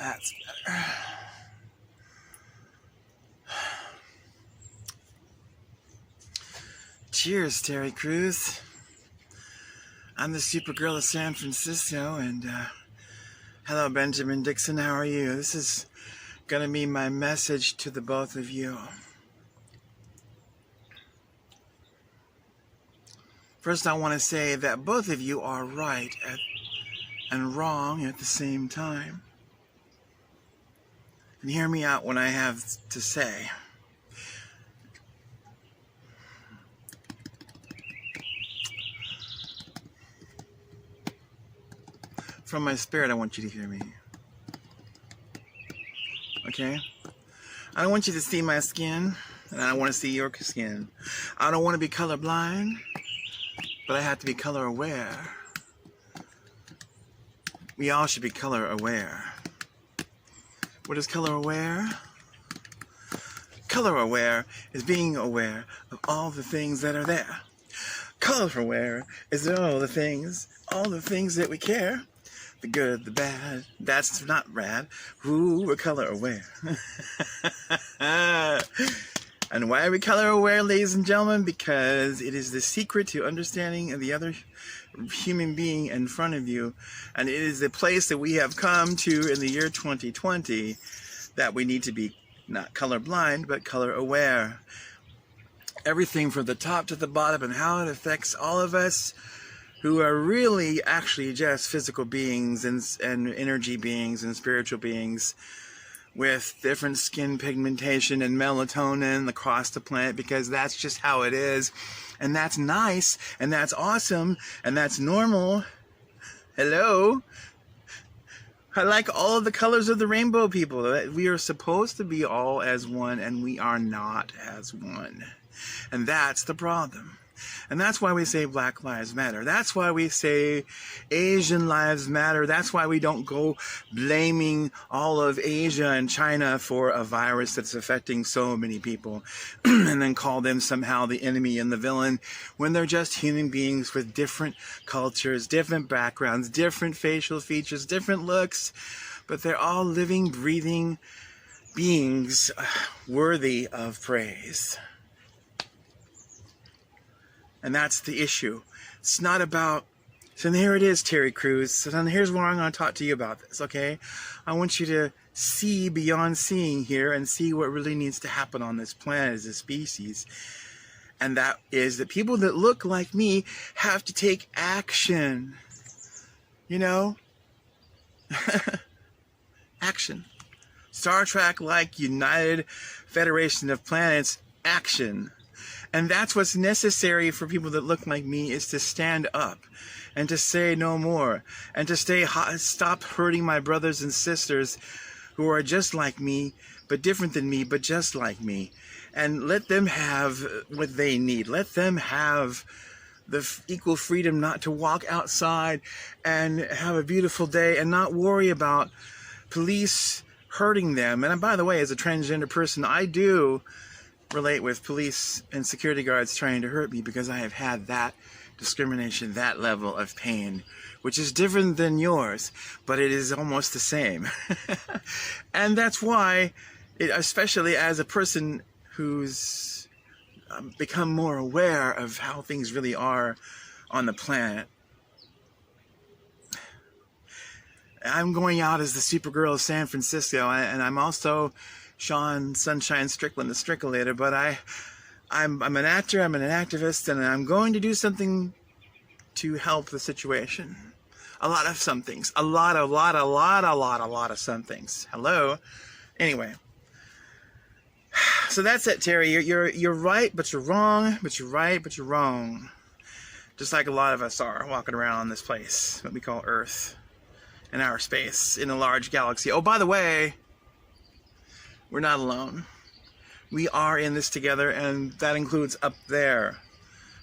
That's better. Cheers, Terry Crews. I'm the Supergirl of San Francisco, and hello, Benjamin Dixon. How are you? This is going to be my message to the both of you. First, I want to say that both of you are right and wrong at the same time. And hear me out when I have to say. From my spirit, I want you to hear me. Okay? I don't want you to see my skin, and I don't want to see your skin. I don't want to be colorblind, but I have to be color aware. We all should be color aware. What is color aware? Color aware is being aware of all the things that are there. Color aware is all the things that we care. The good, the bad, that's not rad. Ooh, we're color aware. And why are we color aware, ladies and gentlemen? Because it is the secret to understanding the other human being in front of you. And it is the place that we have come to in the year 2020 that we need to be not colorblind, but color aware. Everything from the top to the bottom and how it affects all of us who are really actually just physical beings and energy beings and spiritual beings with different skin pigmentation and melatonin across the planet, because that's just how it is. And that's nice, and that's awesome, and that's normal. Hello? I like all of the colors of the rainbow, people. We are supposed to be all as one, and we are not as one. And that's the problem. And that's why we say Black Lives Matter. That's why we say Asian Lives Matter. That's why we don't go blaming all of Asia and China for a virus that's affecting so many people and then call them somehow the enemy and the villain when they're just human beings with different cultures, different backgrounds, different facial features, different looks, but they're all living, breathing beings worthy of praise. And that's the issue. It's not about... So here it is, Terry Crews. So then here's where I'm going to talk to you about this, okay? I want you to see beyond seeing here and see what really needs to happen on this planet as a species. And that is that people that look like me have to take action. You know? Action. Star Trek-like United Federation of Planets, action. And that's what's necessary for people that look like me, is to stand up and to say no more and to stop hurting my brothers and sisters who are just like me, but different than me, but just like me. And let them have what they need. Let them have the equal freedom not to walk outside and have a beautiful day and not worry about police hurting them. And by the way, as a transgender person, I do relate with police and security guards trying to hurt me, because I have had that discrimination, that level of pain, which is different than yours, but it is almost the same. And that's why, especially as a person who's become more aware of how things really are on the planet, I'm going out as the Supergirl of San Francisco, and I'm also Sean Sunshine Strickland, the Strickulator, but I'm an actor, I'm an activist, and I'm going to do something to help the situation. A lot of some things. A lot of some things. Hello? Anyway. So that's it, Terry. You're right, but you're wrong, but you're right, but you're wrong. Just like a lot of us are walking around this place, what we call Earth, in our space, in a large galaxy. Oh, by the way, we're not alone. We are in this together, and that includes up there,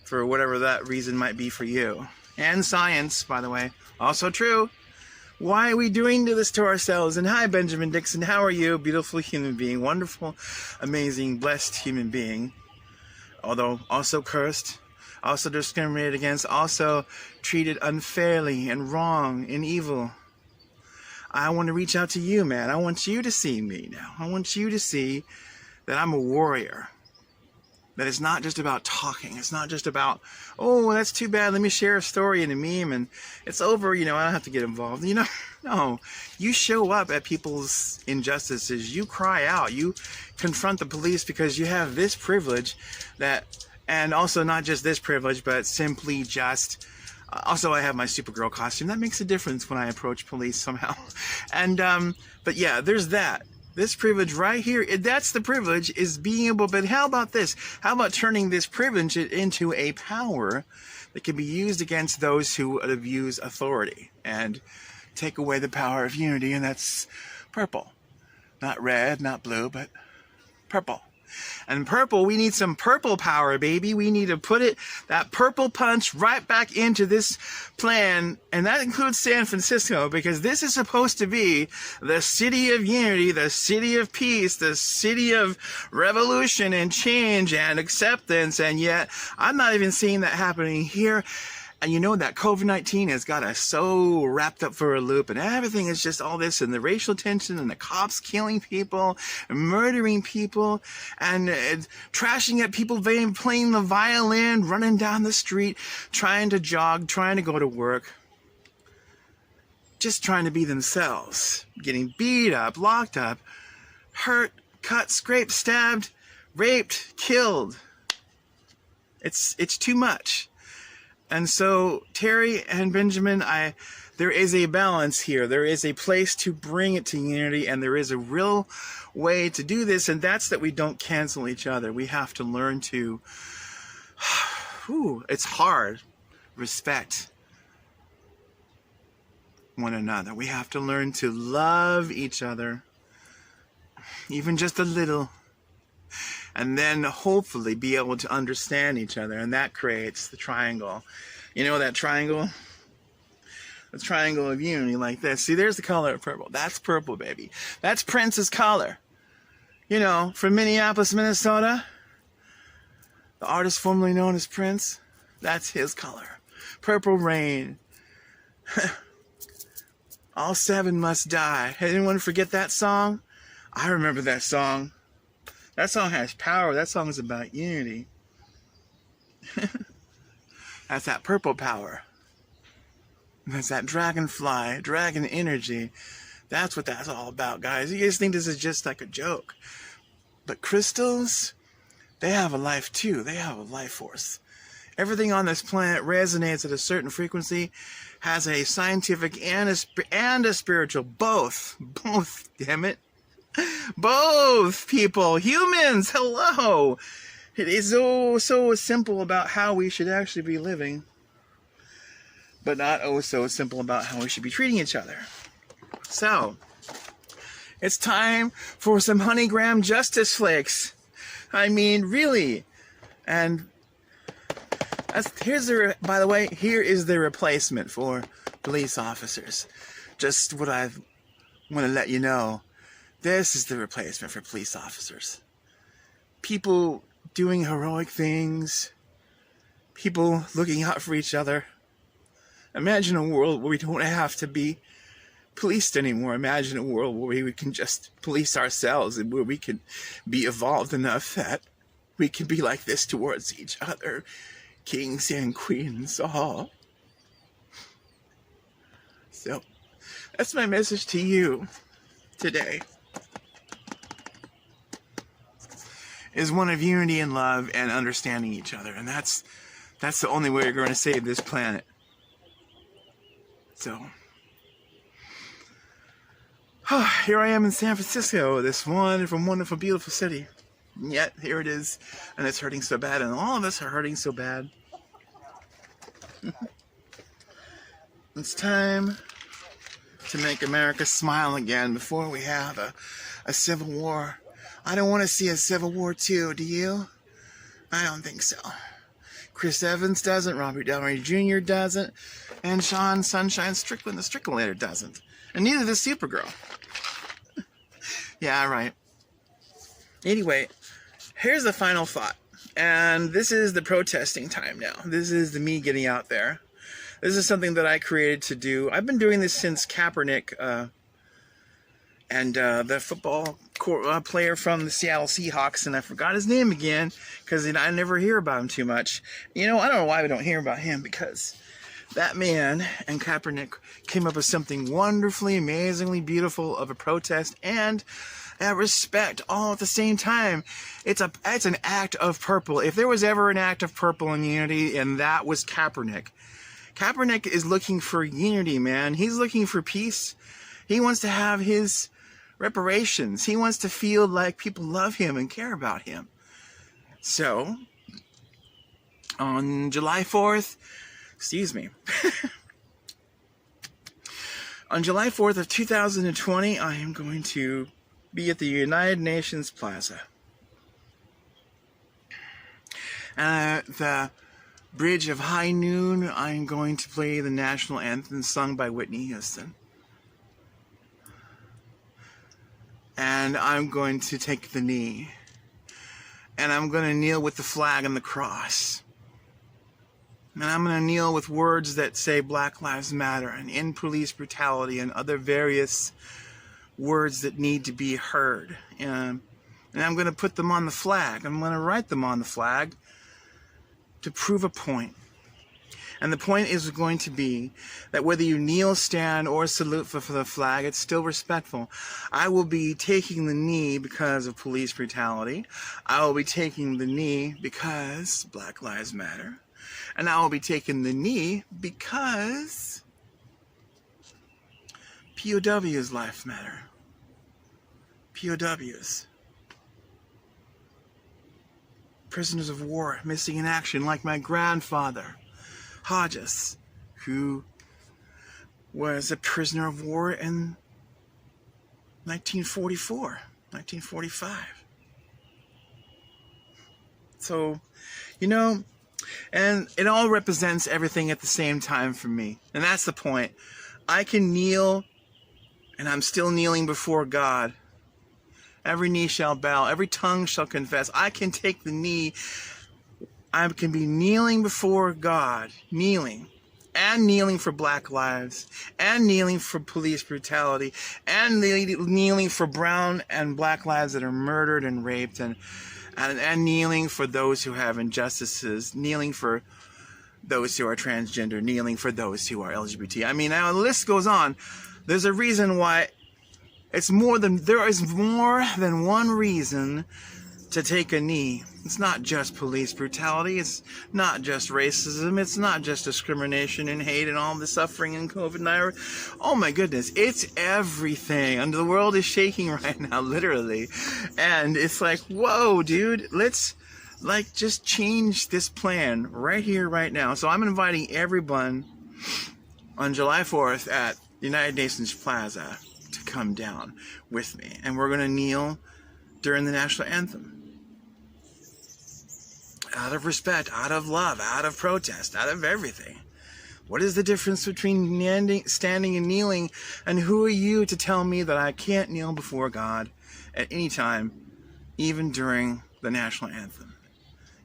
for whatever that reason might be for you. And science, by the way, also true. Why are we doing this to ourselves? And hi, Benjamin Dixon, how are you? Beautiful human being, wonderful, amazing, blessed human being. Although also cursed, also discriminated against, also treated unfairly and wrong and evil. I want to reach out to you, man. I want you to see me now. I want you to see that I'm a warrior. That it's not just about talking. It's not just about, oh, that's too bad. Let me share a story and a meme and it's over. I don't have to get involved. No. You show up at people's injustices. You cry out. You confront the police because you have this privilege and also not just this privilege, but simply just, also I have my Supergirl costume. That makes a difference when I approach police somehow. And, but yeah, there's that. This privilege right here, that's the privilege, is being able, but how about this? How about turning this privilege into a power that can be used against those who abuse authority and take away the power of unity, and that's purple. Not red, not blue, but purple. And purple, we need some purple power, baby. We need to put that purple punch right back into this plan. And that includes San Francisco, because this is supposed to be the city of unity, the city of peace, the city of revolution and change and acceptance. And yet, I'm not even seeing that happening here. And that COVID-19 has got us so wrapped up for a loop, and everything is just all this, and the racial tension, and the cops killing people, and murdering people, and trashing at people playing the violin, running down the street, trying to jog, trying to go to work, just trying to be themselves, getting beat up, locked up, hurt, cut, scraped, stabbed, raped, killed. It's too much. And so, Terry and Benjamin, there is a balance here. There is a place to bring it to unity, and there is a real way to do this, and that's that we don't cancel each other. We have to learn to, it's hard, respect one another. We have to learn to love each other, even just a little, and then hopefully be able to understand each other, and that creates the triangle. That triangle? The triangle of unity like this. See, there's the color of purple. That's purple, baby. That's Prince's color. From Minneapolis, Minnesota, the artist formerly known as Prince, that's his color. Purple rain. All seven must die. Anyone forget that song? I remember that song. That song has power. That song is about unity. That's that purple power. That's that dragonfly, dragon energy. That's what that's all about, guys. You guys think this is just like a joke. But crystals, they have a life too. They have a life force. Everything on this planet resonates at a certain frequency, has a scientific and a spiritual. Both, damn it. Both people, humans, hello. It is so simple about how we should actually be living, but not so simple about how we should be treating each other. So, it's time for some honeygram justice flakes. I mean, really. And by the way, here is the replacement for police officers. Just what I want to let you know. This is the replacement for police officers. People doing heroic things. People looking out for each other. Imagine a world where we don't have to be policed anymore. Imagine a world where we can just police ourselves, and where we can be evolved enough that we can be like this towards each other. Kings and queens all. So, that's my message to you today. Is one of unity and love and understanding each other. And that's the only way we're going to save this planet. So, here I am in San Francisco, this wonderful, beautiful city. And yet, here it is, and it's hurting so bad, and all of us are hurting so bad. It's time to make America smile again before we have a civil war. I don't want to see a Civil War II, do you? I don't think so. Chris Evans doesn't, Robert Downey Jr. doesn't, and Sean Sunshine Strickland, the Strickland doesn't. And neither does Supergirl. Yeah, right. Anyway, here's the final thought. And this is the protesting time now. This is the me getting out there. This is something that I created to do. I've been doing this since Kaepernick And the football player from the Seattle Seahawks, and I forgot his name again because I never hear about him too much. You know, I don't know why we don't hear about him, because that man and Kaepernick came up with something wonderfully, amazingly beautiful of a protest and respect all at the same time. It's an act of purple. If there was ever an act of purple in unity, and that was Kaepernick. Kaepernick is looking for unity, man. He's looking for peace. He wants to have his reparations. He wants to feel like people love him and care about him. So, on July 4th, on July 4th of 2020, I am going to be at the United Nations Plaza. At the Bridge of High Noon, I'm going to play the national anthem sung by Whitney Houston. And I'm going to take the knee. And I'm going to kneel with the flag and the cross. And I'm going to kneel with words that say Black Lives Matter and end police brutality and other various words that need to be heard. And I'm going to put them on the flag. I'm going to write them on the flag to prove a point. And the point is going to be that whether you kneel, stand, or salute for the flag, it's still respectful. I will be taking the knee because of police brutality. I will be taking the knee because Black Lives Matter. And I will be taking the knee because POWs' life matter. POWs. Prisoners of war missing in action, like my grandfather, Hodges, who was a prisoner of war in 1944, 1945. So, you know, and it all represents everything at the same time for me. And that's the point. I can kneel, and I'm still kneeling before God. Every knee shall bow, every tongue shall confess. I can take the knee. I can be kneeling before God, kneeling for Black lives, and kneeling for police brutality, and kneeling for brown and Black lives that are murdered and raped, and kneeling for those who have injustices, kneeling for those who are transgender, kneeling for those who are LGBT. I mean, now the list goes on. There's a reason why there is more than one reason to take a knee. It's not just police brutality. It's not just racism. It's not just discrimination and hate and all the suffering and COVID-19. Oh my goodness, it's everything. And the world is shaking right now, literally. And it's like, whoa, dude, let's just change this plan right here, right now. So I'm inviting everyone on July 4th at United Nations Plaza to come down with me. And we're going to kneel during the national anthem. Out of respect, out of love, out of protest, out of everything. What is the difference between standing and kneeling? And who are you to tell me that I can't kneel before God at any time, even during the national anthem,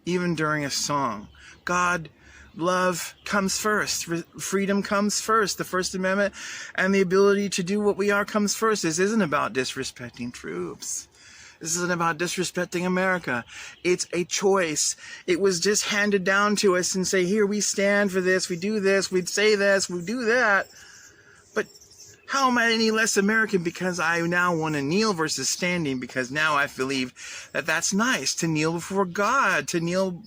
even during a song? God, love comes first. Freedom comes first. The First Amendment and the ability to do what we are comes first. This isn't about disrespecting troops. This isn't about disrespecting America. It's a choice. It was just handed down to us and say, here, we stand for this, we do this, we say this, we do that. But how am I any less American because I now want to kneel versus standing? Because now I believe that that's nice, to kneel before God, to kneel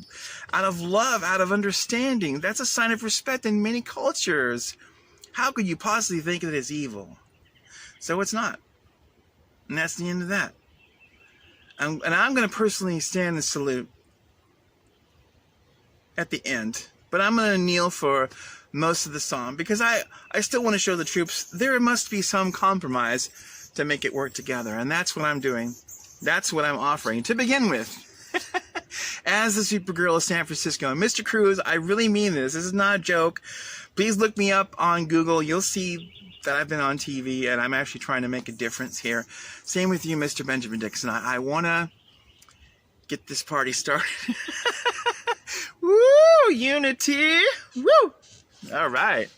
out of love, out of understanding. That's a sign of respect in many cultures. How could you possibly think that it's evil? So it's not. And that's the end of that. And I'm going to personally stand and salute at the end. But I'm going to kneel for most of the song because I still want to show the troops there must be some compromise to make it work together. And that's what I'm doing. That's what I'm offering to begin with. As the Supergirl of San Francisco. And Mr. Cruz, I really mean this. This is not a joke. Please look me up on Google. You'll see that I've been on TV, and I'm actually trying to make a difference here. Same with you, Mr. Benjamin Dixon. I want to get this party started. Woo! Unity! Woo! All right.